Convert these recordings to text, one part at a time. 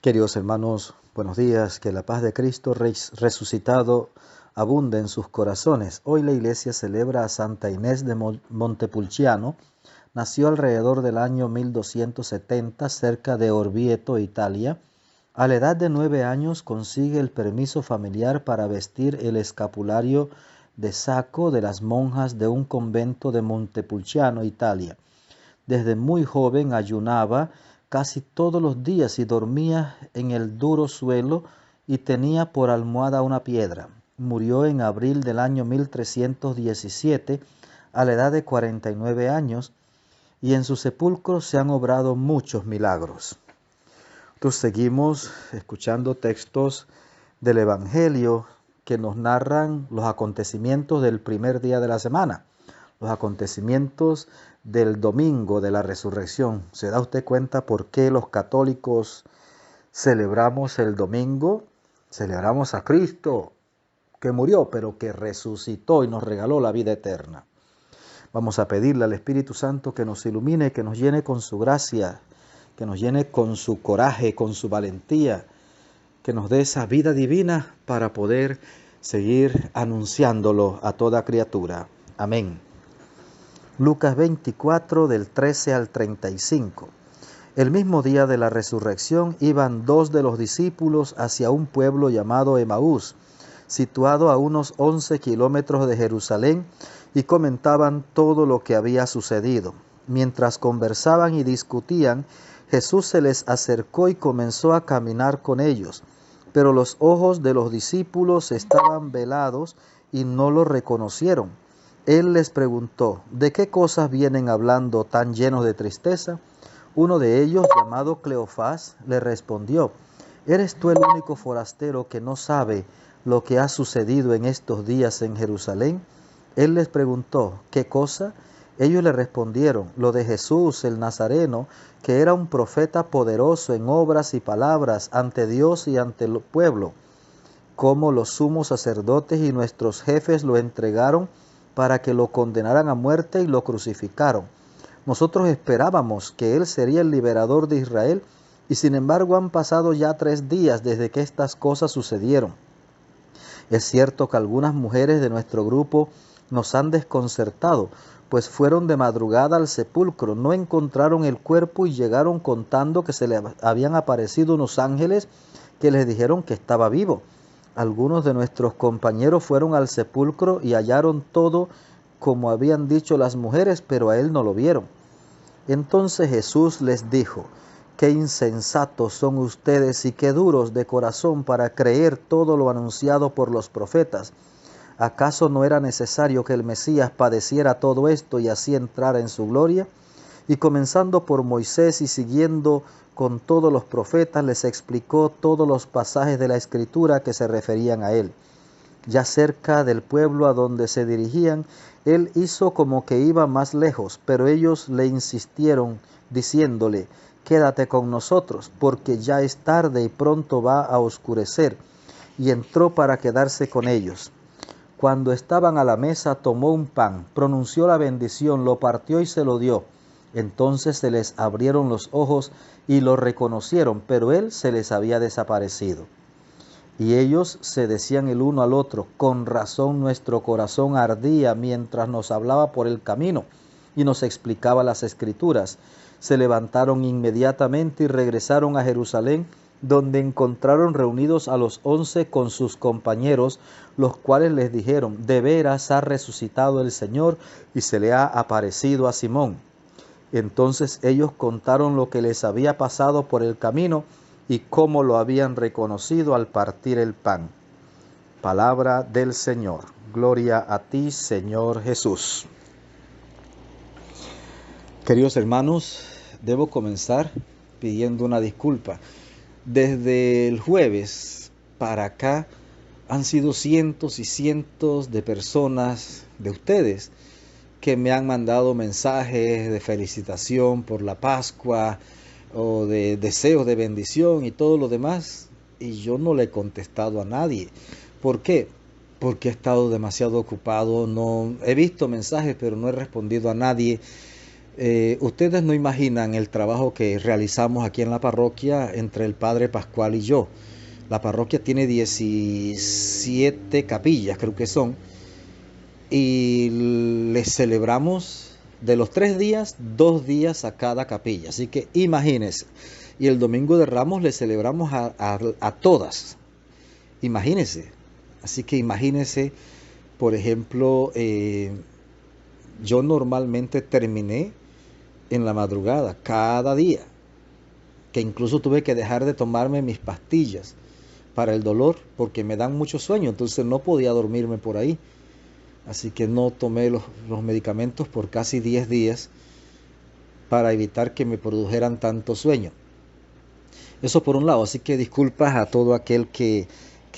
Queridos hermanos, buenos días, que la paz de Cristo resucitado abunde en sus corazones. Hoy la iglesia celebra a Santa Inés de Montepulciano. Nació alrededor del año 1270 cerca de Orvieto, Italia. A la edad de 9 años consigue el permiso familiar para vestir el escapulario de saco de las monjas de un convento de Montepulciano, Italia. Desde muy joven ayunaba casi todos los días y dormía en el duro suelo y tenía por almohada una piedra. Murió en abril del año 1317 a la edad de 49 años y en su sepulcro se han obrado muchos milagros. Entonces seguimos escuchando textos del Evangelio que nos narran los acontecimientos del primer día de la semana, los acontecimientos del domingo de la resurrección. ¿Se da usted cuenta por qué los católicos celebramos el domingo? Celebramos a Cristo que murió, pero que resucitó y nos regaló la vida eterna. Vamos a pedirle al Espíritu Santo que nos ilumine, que nos llene con su gracia, que nos llene con su coraje, con su valentía, que nos dé esa vida divina para poder seguir anunciándolo a toda criatura. Amén. Lucas 24, del 13 al 35. El mismo día de la resurrección iban dos de los discípulos hacia un pueblo llamado Emaús, situado a unos 11 kilómetros de Jerusalén, y comentaban todo lo que había sucedido. Mientras conversaban y discutían, Jesús se les acercó y comenzó a caminar con ellos, pero los ojos de los discípulos estaban velados y no lo reconocieron. Él les preguntó, ¿de qué cosas vienen hablando tan llenos de tristeza? Uno de ellos, llamado Cleofás, le respondió, ¿eres tú el único forastero que no sabe lo que ha sucedido en estos días en Jerusalén? Él les preguntó, ¿qué cosa? Ellos le respondieron, lo de Jesús el Nazareno, que era un profeta poderoso en obras y palabras ante Dios y ante el pueblo, como los sumos sacerdotes y nuestros jefes lo entregaron para que lo condenaran a muerte y lo crucificaron. Nosotros esperábamos que Él sería el liberador de Israel, y sin embargo han pasado ya 3 días desde que estas cosas sucedieron. Es cierto que algunas mujeres de nuestro grupo nos han desconcertado, pues fueron de madrugada al sepulcro, no encontraron el cuerpo y llegaron contando que se le habían aparecido unos ángeles que les dijeron que estaba vivo. Algunos de nuestros compañeros fueron al sepulcro y hallaron todo como habían dicho las mujeres, pero a él no lo vieron. Entonces Jesús les dijo, qué insensatos son ustedes y qué duros de corazón para creer todo lo anunciado por los profetas. ¿Acaso no era necesario que el Mesías padeciera todo esto y así entrara en su gloria? Y comenzando por Moisés y siguiendo con todos los profetas, les explicó todos los pasajes de la Escritura que se referían a él. Ya cerca del pueblo a donde se dirigían, él hizo como que iba más lejos, pero ellos le insistieron, diciéndole, quédate con nosotros, porque ya es tarde y pronto va a oscurecer. Y entró para quedarse con ellos. Cuando estaban a la mesa, tomó un pan, pronunció la bendición, lo partió y se lo dio. Entonces se les abrieron los ojos y lo reconocieron, pero él se les había desaparecido. Y ellos se decían el uno al otro, con razón nuestro corazón ardía mientras nos hablaba por el camino y nos explicaba las Escrituras. Se levantaron inmediatamente y regresaron a Jerusalén, donde encontraron reunidos a los 11 con sus compañeros, los cuales les dijeron, de veras ha resucitado el Señor y se le ha aparecido a Simón. Entonces ellos contaron lo que les había pasado por el camino y cómo lo habían reconocido al partir el pan. Palabra del Señor. Gloria a ti, Señor Jesús. Queridos hermanos, debo comenzar pidiendo una disculpa. Desde el jueves para acá han sido cientos y cientos de personas, de ustedes, que me han mandado mensajes de felicitación por la Pascua o de deseos de bendición y todo lo demás, y yo no le he contestado a nadie. ¿Por qué? Porque he estado demasiado ocupado, no he visto mensajes, pero no he respondido a nadie, Ustedes no imaginan el trabajo que realizamos aquí en la parroquia entre el padre Pascual y yo. La parroquia tiene 17 capillas, creo que son, y les celebramos de los 3 días, 2 días a cada capilla. Así que imagínense. Y el domingo de Ramos le celebramos a todas. Imagínense. Así que imagínense, por ejemplo, yo normalmente terminé en la madrugada, cada día, que incluso tuve que dejar de tomarme mis pastillas para el dolor, porque me dan mucho sueño, entonces no podía dormirme por ahí. Así que no tomé los medicamentos por casi 10 días para evitar que me produjeran tanto sueño. Eso por un lado, así que disculpas a todo aquel que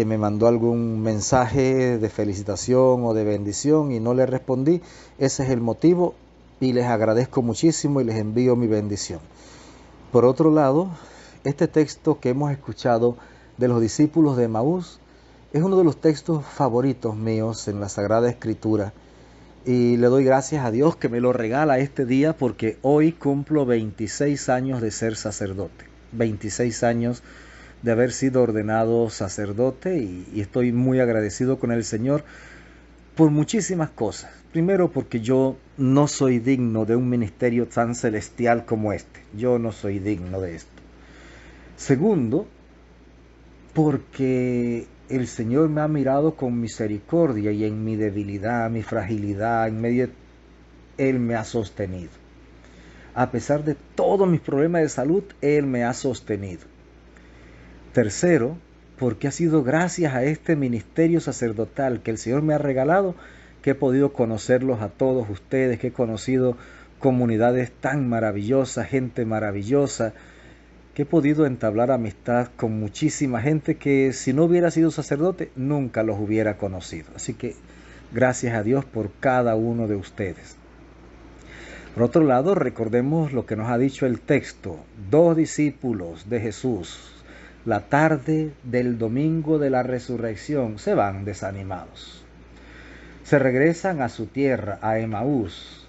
me mandó algún mensaje de felicitación o de bendición y no le respondí. Ese es el motivo y les agradezco muchísimo y les envío mi bendición. Por otro lado, este texto que hemos escuchado de los discípulos de Emaús es uno de los textos favoritos míos en la Sagrada Escritura y le doy gracias a Dios que me lo regala este día porque hoy cumplo 26 años de ser sacerdote, 26 años de haber sido ordenado sacerdote y estoy muy agradecido con el Señor por muchísimas cosas. Primero porque yo no soy digno de un ministerio tan celestial como este. Yo no soy digno de esto. Segundo, porque el Señor me ha mirado con misericordia y en mi debilidad, mi fragilidad, en medio Él me ha sostenido. A pesar de todos mis problemas de salud, Él me ha sostenido. Tercero, porque ha sido gracias a este ministerio sacerdotal que el Señor me ha regalado que he podido conocerlos a todos ustedes, que he conocido comunidades tan maravillosas, gente maravillosa, que he podido entablar amistad con muchísima gente que si no hubiera sido sacerdote nunca los hubiera conocido. Así que gracias a Dios por cada uno de ustedes. Por otro lado, recordemos lo que nos ha dicho el texto. 2 discípulos de Jesús, la tarde del domingo de la resurrección, se van desanimados. Se regresan a su tierra, a Emaús.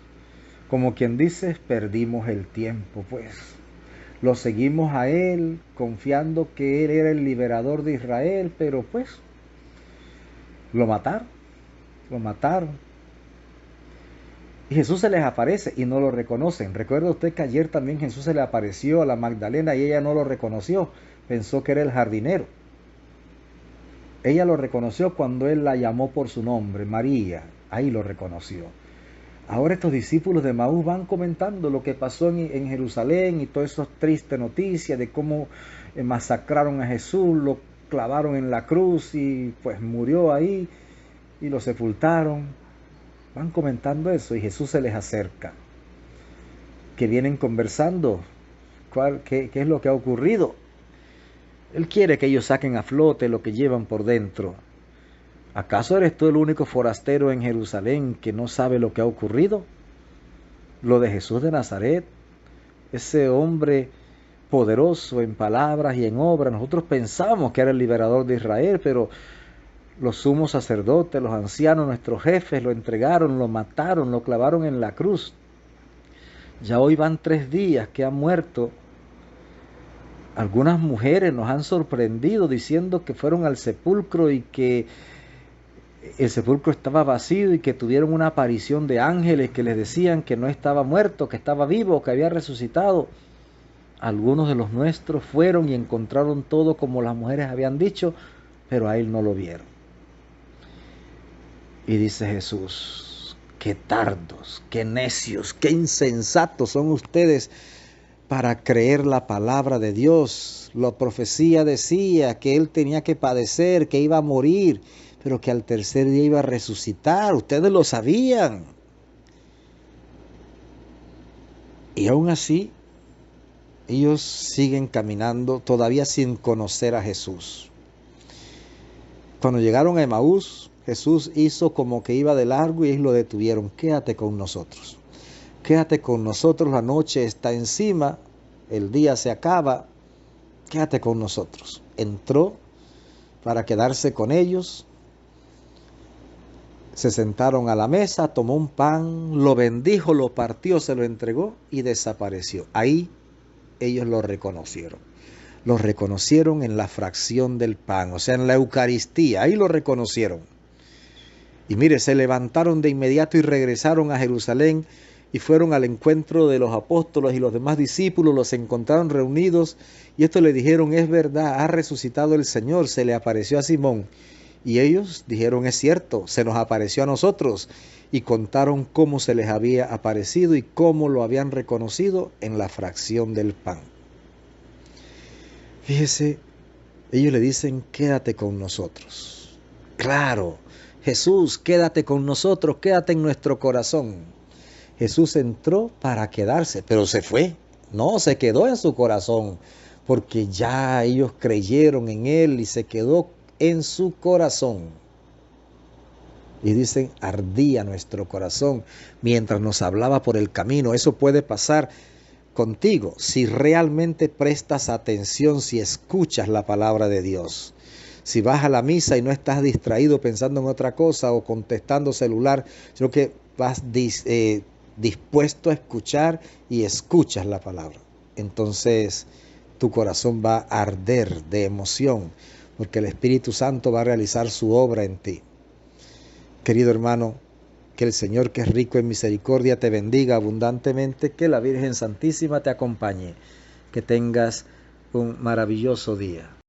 Como quien dice, perdimos el tiempo, pues. Lo seguimos a Él, confiando que Él era el liberador de Israel, pero pues, lo mataron. Y Jesús se les aparece y no lo reconocen. Recuerda usted que ayer también Jesús se le apareció a la Magdalena y ella no lo reconoció. Pensó que era el jardinero. Ella lo reconoció cuando él la llamó por su nombre, María. Ahí lo reconoció. Ahora estos discípulos de Emaús van comentando lo que pasó en Jerusalén y todas esas tristes noticias de cómo masacraron a Jesús, lo clavaron en la cruz y pues murió ahí y lo sepultaron. Van comentando eso y Jesús se les acerca. Que vienen conversando. ¿Qué es lo que ha ocurrido? Él quiere que ellos saquen a flote lo que llevan por dentro. ¿Acaso eres tú el único forastero en Jerusalén que no sabe lo que ha ocurrido? Lo de Jesús de Nazaret, ese hombre poderoso en palabras y en obras. Nosotros pensamos que era el liberador de Israel, pero los sumos sacerdotes, los ancianos, nuestros jefes, lo entregaron, lo mataron, lo clavaron en la cruz. Ya hoy van 3 días que ha muerto. Algunas mujeres nos han sorprendido diciendo que fueron al sepulcro y que el sepulcro estaba vacío y que tuvieron una aparición de ángeles que les decían que no estaba muerto, que estaba vivo, que había resucitado. Algunos de los nuestros fueron y encontraron todo como las mujeres habían dicho, pero a él no lo vieron. Y dice Jesús, qué tardos, qué necios, qué insensatos son ustedes para creer la palabra de Dios. La profecía decía que él tenía que padecer, que iba a morir, pero que al tercer día iba a resucitar. Ustedes lo sabían. Y aún así, ellos siguen caminando todavía sin conocer a Jesús. Cuando llegaron a Emaús, Jesús hizo como que iba de largo y ellos lo detuvieron. Quédate con nosotros. Quédate con nosotros, la noche está encima, el día se acaba, quédate con nosotros. Entró para quedarse con ellos Se sentaron a la mesa, tomó un pan, lo bendijo, lo partió, se lo entregó y desapareció. Ahí ellos lo reconocieron. Lo reconocieron en la fracción del pan, o sea, en la Eucaristía. Ahí lo reconocieron. Y mire, se levantaron de inmediato y regresaron a Jerusalén y fueron al encuentro de los apóstoles y los demás discípulos. Los encontraron reunidos y estos le dijeron: es verdad, ha resucitado el Señor, se le apareció a Simón. Y ellos dijeron: es cierto, se nos apareció a nosotros. Y contaron cómo se les había aparecido y cómo lo habían reconocido en la fracción del pan. Fíjese, ellos le dicen: quédate con nosotros. Claro, Jesús, quédate con nosotros, quédate en nuestro corazón. Jesús entró para quedarse, pero se fue. No, se quedó en su corazón, porque ya ellos creyeron en Él y se quedó en su corazón. Y dicen: ardía nuestro corazón mientras nos hablaba por el camino. Eso puede pasar contigo si realmente prestas atención, si escuchas la palabra de Dios. Si vas a la misa y no estás distraído pensando en otra cosa o contestando celular, sino que vas dispuesto a escuchar y escuchas la palabra, entonces tu corazón va a arder de emoción, porque el Espíritu Santo va a realizar su obra en ti. Querido hermano, que el Señor, que es rico en misericordia, te bendiga abundantemente, que la Virgen Santísima te acompañe, que tengas un maravilloso día.